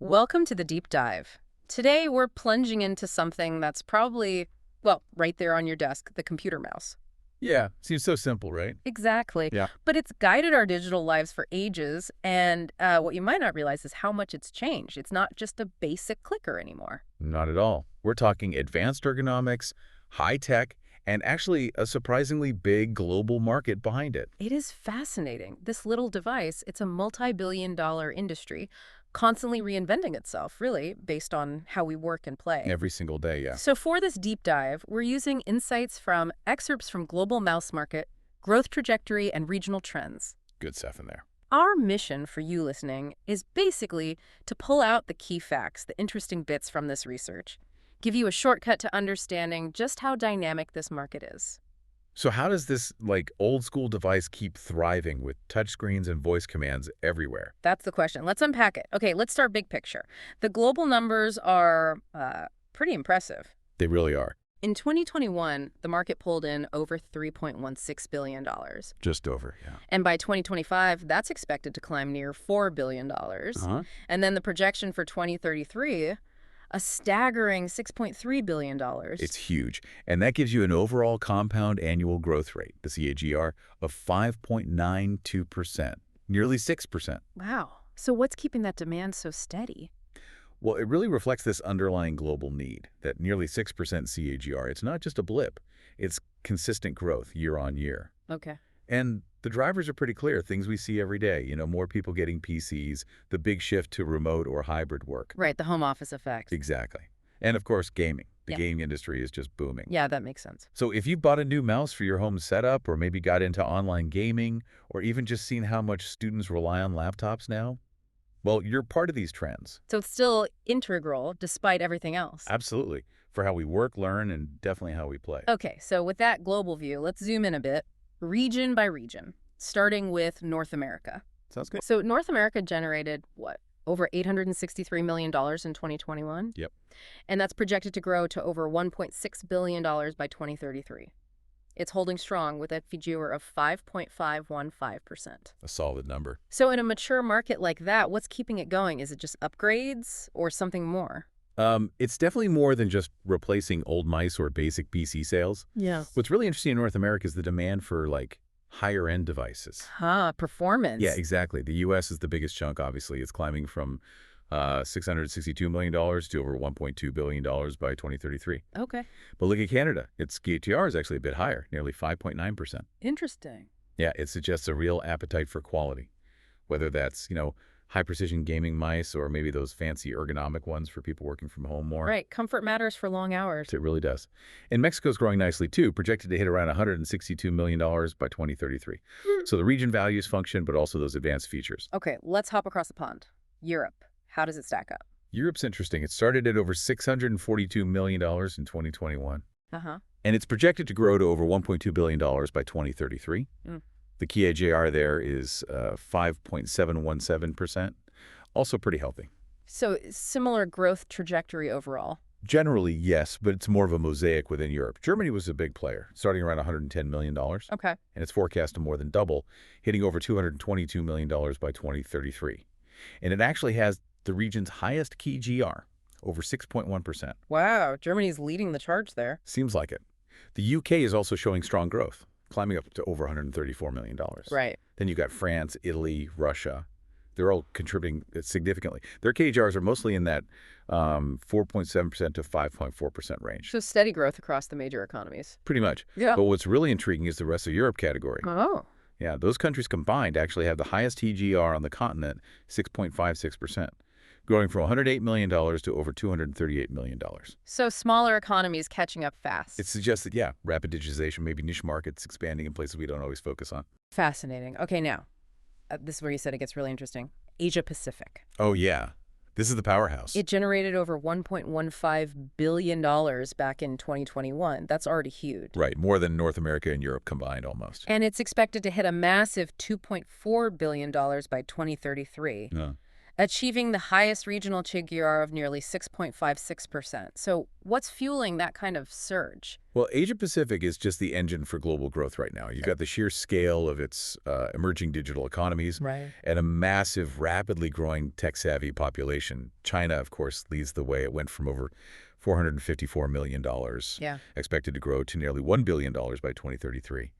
Welcome to the deep dive. Today, we're plunging into something that's probably, well, right there on your desk, the computer mouse. Yeah, seems so simple, right? Exactly. Yeah. But it's guided our digital lives for ages, and what you might not realize is how much it's changed. It's not just a basic clicker anymore. Not at all. We're talking advanced ergonomics, high tech, and actually a surprisingly big global market behind it. It is fascinating. This little device, it's a multi-billion-dollar industry, constantly reinventing itself, really, based on how we work and play. Every single day, yeah. So for this deep dive, we're using insights from excerpts from Global Mouse Market, Growth Trajectory, and Regional Trends. Good stuff in there. Our mission for you listening is basically to pull out the key facts, the interesting bits from this research, give you a shortcut to understanding just how dynamic this market is. So how does this, old school device keep thriving with touchscreens and voice commands everywhere? That's the question. Let's unpack it. Okay, let's start big picture. The global numbers are pretty impressive. They really are. In 2021, the market pulled in over $3.16 billion. Just over, yeah. And by 2025, that's expected to climb near $4 billion. And then the projection for 2033, a staggering $6.3 billion. It's huge. And that gives you an overall compound annual growth rate, the CAGR, of 5.92%, nearly 6%. Wow. So what's keeping that demand so steady? Well, it really reflects this underlying global need, that nearly 6% CAGR. It's not just a blip. It's consistent growth year on year. Okay. And the drivers are pretty clear, things we see every day. More people getting PCs, the big shift to remote or hybrid work. Right, the home office effect. Exactly. And of course, gaming. The Yeah. gaming industry is just booming. Yeah, that makes sense. So if you bought a new mouse for your home setup, or maybe got into online gaming, or even just seen how much students rely on laptops now, well, you're part of these trends. So it's still integral despite everything else. Absolutely. For how we work, learn, and definitely how we play. Okay, so with that global view, let's zoom in a bit, region by region, starting with North America. Sounds good. So North America generated, what, over $863 million in 2021? Yep. And that's projected to grow to over $1.6 billion by 2033. It's holding strong with a FGR of 5.515%. A solid number. So in a mature market like that, what's keeping it going? Is it just upgrades or something more? It's definitely more than just replacing old mice or basic PC sales. Yeah. What's really interesting in North America is the demand for, higher-end devices. Performance. Yeah, exactly. The U.S. is the biggest chunk, obviously. It's climbing from $662 million to over $1.2 billion by 2033. Okay. But look at Canada. Its CAGR is actually a bit higher, nearly 5.9%. Interesting. Yeah, it suggests a real appetite for quality, whether that's, high-precision gaming mice or maybe those fancy ergonomic ones for people working from home more. Right. Comfort matters for long hours. It really does. And Mexico's growing nicely, too, projected to hit around $162 million by 2033. So the region values function, but also those advanced features. Okay, let's hop across the pond. Europe. How does it stack up? Europe's interesting. It started at over $642 million in 2021. Uh-huh. And it's projected to grow to over $1.2 billion by 2033. The CAGR there is 5.717%. Also pretty healthy. So similar growth trajectory overall. Generally, yes, but it's more of a mosaic within Europe. Germany was a big player, starting around $110 million. Okay. And it's forecast to more than double, hitting over $222 million by 2033. And it actually has the region's highest key GR, over 6.1%. Wow, Germany's leading the charge there. Seems like it. The UK is also showing strong growth, climbing up to over $134 million. Right. Then you've got France, Italy, Russia. They're all contributing significantly. Their KGRs are mostly in that 4.7% to 5.4% range. So steady growth across the major economies. Pretty much. Yeah. But what's really intriguing is the rest of Europe category. Oh. Yeah, those countries combined actually have the highest TGR on the continent, 6.56%, growing from $108 million to over $238 million. So smaller economies catching up fast. It suggests that, yeah, rapid digitization, maybe niche markets expanding in places we don't always focus on. Fascinating. Okay, now, this is where you said it gets really interesting. Asia Pacific. Oh, yeah. This is the powerhouse. It generated over $1.15 billion back in 2021. That's already huge. Right, more than North America and Europe combined almost. And it's expected to hit a massive $2.4 billion by 2033. Yeah. achieving the highest regional CAGR of nearly 6.56%. So what's fueling that kind of surge? Well, Asia-Pacific is just the engine for global growth right now. You've got the sheer scale of its emerging digital economies Right. and a massive, rapidly growing tech-savvy population. China, of course, leads the way. It went from over $454 million, Yeah. expected to grow to nearly $1 billion by 2033.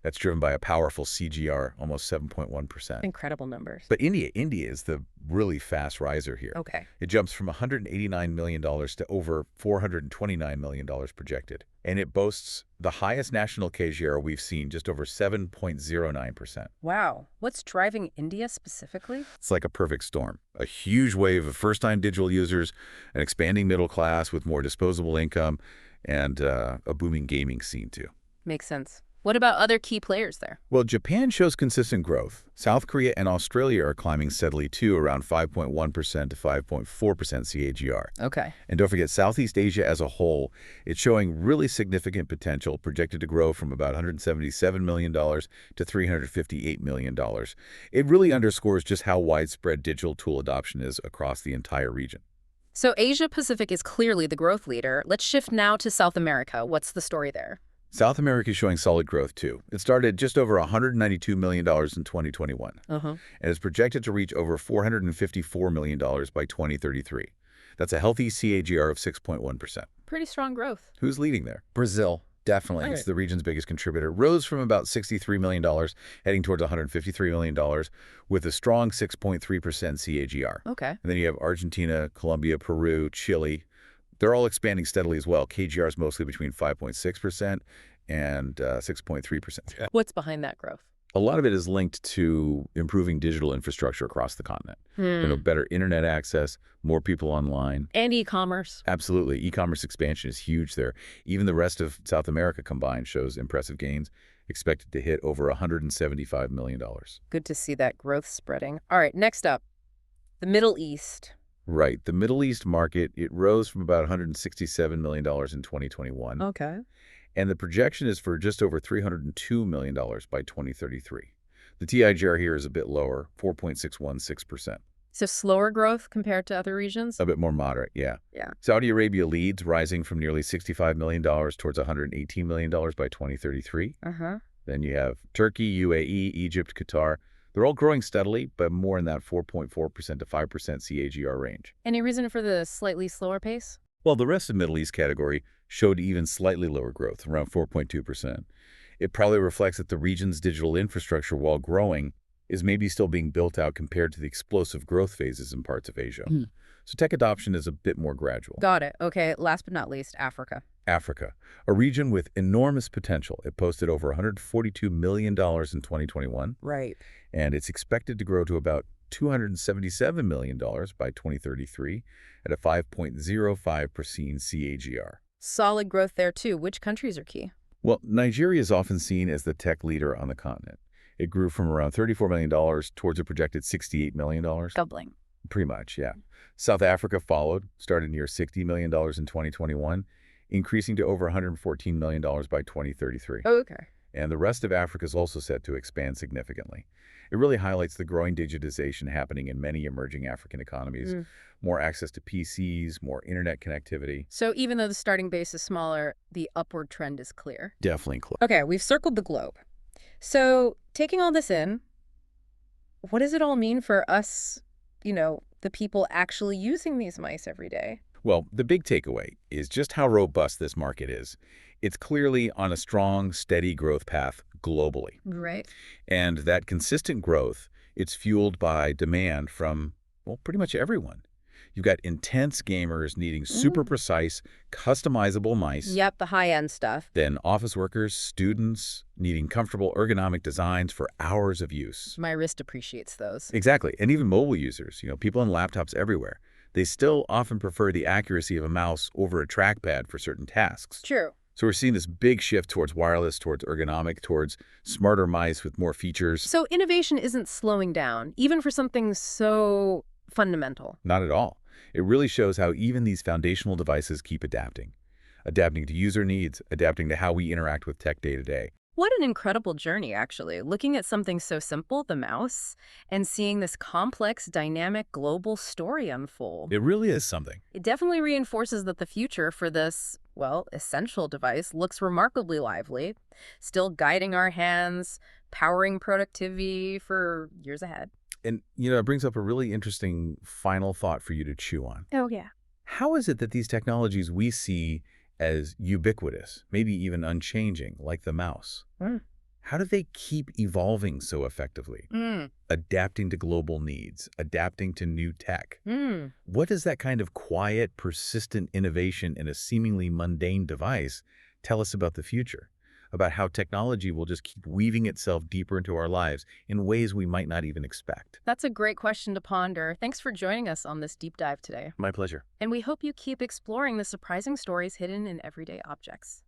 That's driven by a powerful CGR, almost 7.1%. Incredible numbers. But India is the really fast riser here. Okay. It jumps from $189 million to over $429 million projected. And it boasts the highest national CAGR we've seen, just over 7.09%. Wow. What's driving India specifically? It's like a perfect storm. A huge wave of first-time digital users, an expanding middle class with more disposable income, and a booming gaming scene, too. Makes sense. What about other key players there? Well, Japan shows consistent growth. South Korea and Australia are climbing steadily, too, around 5.1% to 5.4% CAGR. Okay. And don't forget, Southeast Asia as a whole, it's showing really significant potential, projected to grow from about $177 million to $358 million. It really underscores just how widespread digital tool adoption is across the entire region. So Asia Pacific is clearly the growth leader. Let's shift now to South America. What's the story there? South America is showing solid growth, too. It started just over $192 million in 2021, and is projected to reach over $454 million by 2033. That's a healthy CAGR of 6.1%. Pretty strong growth. Who's leading there? Brazil, definitely. Right. It's the region's biggest contributor. Rose from about $63 million, heading towards $153 million, with a strong 6.3% CAGR. Okay. And then you have Argentina, Colombia, Peru, Chile. They're all expanding steadily as well. KGR is mostly between 5.6% and 6.3%. What's behind that growth? A lot of it is linked to improving digital infrastructure across the continent. Better internet access, more people online. And e-commerce. Absolutely. E-commerce expansion is huge there. Even the rest of South America combined shows impressive gains, expected to hit over $175 million. Good to see that growth spreading. All right, next up, the Middle East. Right. The Middle East market, it rose from about $167 million in 2021. Okay. And the projection is for just over $302 million by 2033. The TIGR here is a bit lower, 4.616%. So slower growth compared to other regions? A bit more moderate, yeah. Yeah. Saudi Arabia leads, rising from nearly $65 million towards $118 million by 2033. Then you have Turkey, UAE, Egypt, Qatar. They're all growing steadily, but more in that 4.4% to 5% CAGR range. Any reason for the slightly slower pace? Well, the rest of the Middle East category showed even slightly lower growth, around 4.2%. It probably reflects that the region's digital infrastructure, while growing, is maybe still being built out compared to the explosive growth phases in parts of Asia. So tech adoption is a bit more gradual. Got it. Okay, last but not least, Africa. Africa, a region with enormous potential. It posted over $142 million in 2021. Right. And it's expected to grow to about $277 million by 2033 at a 5.05% CAGR. Solid growth there, too. Which countries are key? Well, Nigeria is often seen as the tech leader on the continent. It grew from around $34 million towards a projected $68 million. Doubling. Pretty much, yeah. South Africa followed, started near $60 million in 2021, increasing to over $114 million by 2033. Oh, okay. And the rest of Africa is also set to expand significantly. It really highlights the growing digitization happening in many emerging African economies. More access to PCs, more internet connectivity. So even though the starting base is smaller, the upward trend is clear. Definitely close. Okay, we've circled the globe. So taking all this in, what does it all mean for us, the people actually using these mice every day? Well, the big takeaway is just how robust this market is. It's clearly on a strong, steady growth path globally. Right. And that consistent growth, it's fueled by demand from, well, pretty much everyone. You've got intense gamers needing super precise, customizable mice. Yep, the high-end stuff. Then office workers, students needing comfortable ergonomic designs for hours of use. My wrist appreciates those. Exactly. And even mobile users, people on laptops everywhere. They still often prefer the accuracy of a mouse over a trackpad for certain tasks. True. So we're seeing this big shift towards wireless, towards ergonomic, towards smarter mice with more features. So innovation isn't slowing down, even for something so fundamental. Not at all. It really shows how even these foundational devices keep adapting. Adapting to user needs, adapting to how we interact with tech day to day. What an incredible journey, actually. Looking at something so simple, the mouse, and seeing this complex, dynamic, global story unfold. It really is something. It definitely reinforces that the future for this, well, essential device looks remarkably lively, still guiding our hands, powering productivity for years ahead. And, it brings up a really interesting final thought for you to chew on. Oh, yeah. How is it that these technologies we see as ubiquitous, maybe even unchanging, like the mouse, Mm. how do they keep evolving so effectively? Mm. Adapting to global needs, adapting to new tech. Mm. What does that kind of quiet, persistent innovation in a seemingly mundane device tell us about the future? About how technology will just keep weaving itself deeper into our lives in ways we might not even expect? That's a great question to ponder. Thanks for joining us on this deep dive today. My pleasure. And we hope you keep exploring the surprising stories hidden in everyday objects.